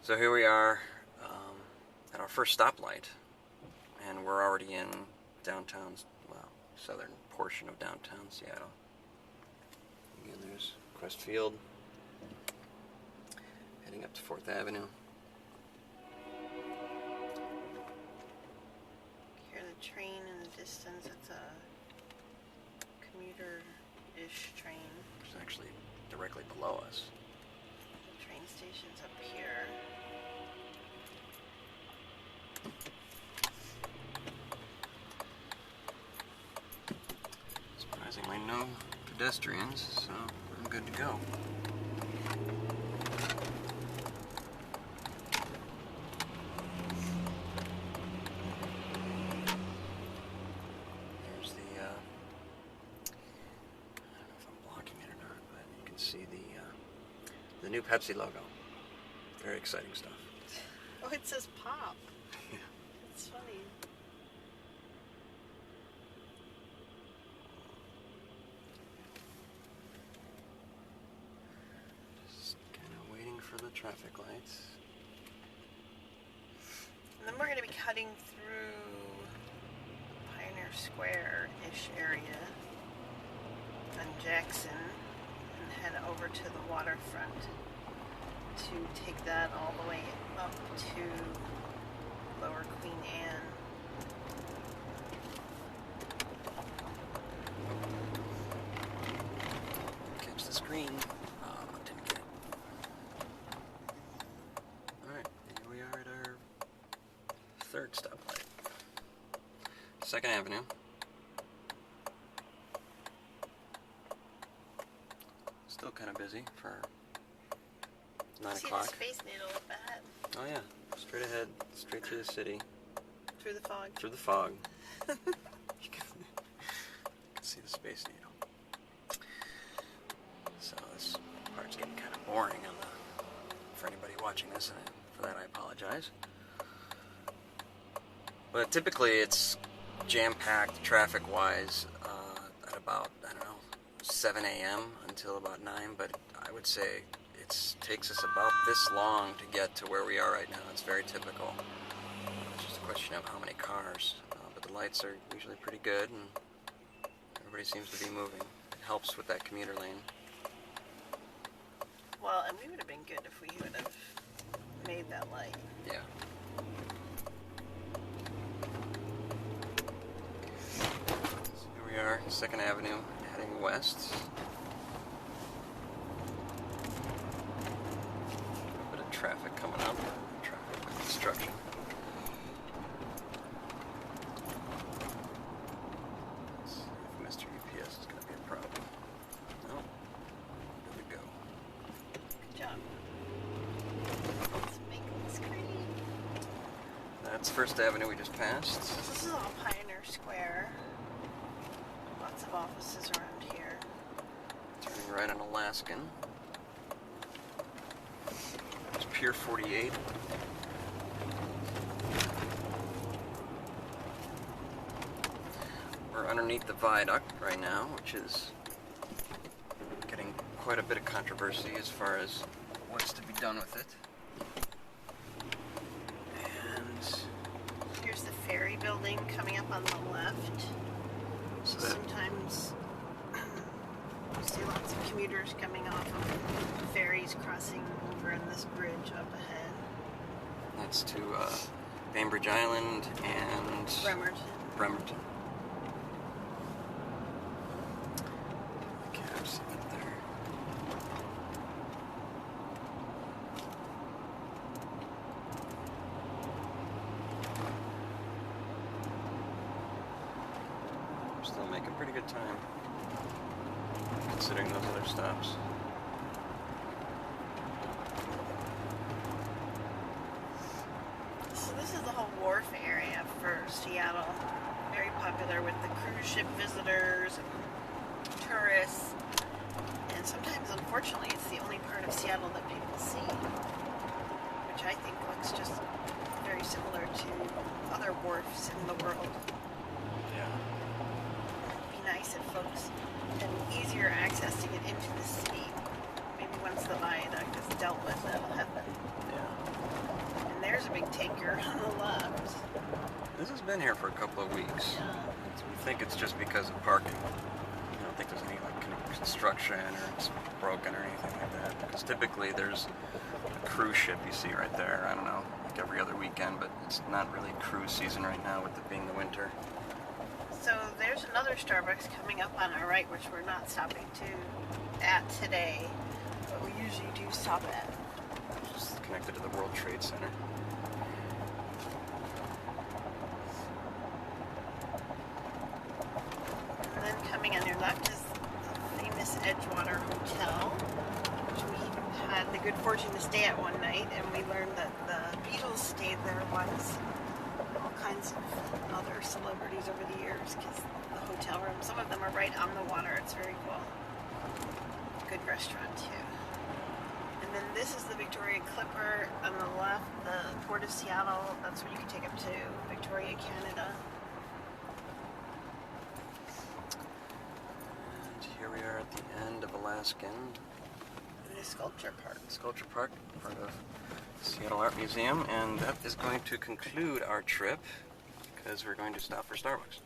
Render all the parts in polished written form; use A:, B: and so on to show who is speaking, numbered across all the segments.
A: So here we are at our first stoplight, and we're already in downtown, well, southern portion of downtown Seattle. Again, there's Crestfield, heading up to 4th Avenue.
B: Hear the train in the distance. It's a commuter-ish train.
A: It's actually directly below us.
B: The train station's up here.
A: Surprisingly, no pedestrians, so I'm good to go. There's the, I don't know if I'm blocking it or not, but you can see the new Pepsi logo. Very exciting stuff.
B: Oh, it says pop.
A: Yeah.
B: It's funny.
A: Just kind of waiting for the traffic lights.
B: And then we're going to be cutting through Pioneer Square-ish area on Jackson and head over to the waterfront to take that all the way up to Lower Queen Anne.
A: Catch the screen. Didn't get it. Alright, here we are at our third stoplight. 2nd Avenue. Still kind of busy for 9
B: See
A: o'clock.
B: the Space Needle up ahead.
A: Oh yeah, straight ahead, straight through the city,
B: Through the fog.
A: through the fog. You can see the Space Needle. So this part's getting kind of boring for anybody watching this, and for that I apologize. But typically it's jam-packed traffic-wise at about, I don't know, 7 a.m. until about 9, but I would say it takes us about this long to get to where we are right now. It's very typical. It's just a question of how many cars. But the lights are usually pretty good, and everybody seems to be moving. It helps with that commuter lane.
B: Well, and we would have been good if we would have made that light.
A: Yeah. So here we are, 2nd Avenue, heading west. Traffic coming up, traffic construction. Let's see if Mr. UPS is going to be a problem. No, good to go.
B: Good job. Let's make the screen.
A: That's 1st Avenue we just passed.
B: This is all Pioneer Square. Lots of offices around here.
A: Turning right on Alaskan. Pier 48. We're underneath the viaduct right now, which is getting quite a bit of controversy as far as what's to be done with it. And
B: Here's the ferry building coming up on the left.
A: so that,
B: Sometimes you see lots of commuters coming off of ferries crossing over in this bridge up ahead.
A: that's to Bainbridge Island and Bremerton. Cabs up there. We're still making pretty good time, considering those other stops.
B: So this is the whole wharf area for Seattle. Very popular with the cruise ship visitors, tourists, and sometimes, unfortunately, it's the only part of Seattle that people see, which I think looks just very similar to other wharfs in the world.
A: Yeah.
B: It'd be nice if folks had easier access to get into the city. Maybe once the viaduct is dealt with, that'll happen.
A: Yeah.
B: there's a big tanker on the left.
A: This has been here for a couple of weeks.
B: Yeah.
A: So we think it's just because of parking. I don't think there's any like construction or it's broken or anything like that. Because typically there's a cruise ship you see right there. I don't know, like every other weekend, but it's not really cruise season right now with it being the winter.
B: So there's another Starbucks coming up on our right, which we're not stopping at today, but we usually do stop at.
A: Just connected to the World Trade Center.
B: And then coming on your left is the famous Edgewater Hotel, which we had the good fortune to stay at one night, and we learned that the Beatles stayed there once. All kinds of other celebrities over the years, because the hotel room, some of them are right on the water. It's very cool. Good restaurant too. And then this is the Victoria Clipper on the left, the Port of Seattle. That's what you can take up to Victoria, Canada.
A: And here we are at the end of Alaskan.
B: The Sculpture Park.
A: Sculpture Park, part of Seattle Art Museum, and that is going to conclude our trip because we're going to stop for Starbucks.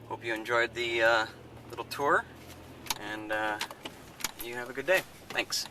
A: Hope you enjoyed the little tour, and you have a good day. Thanks.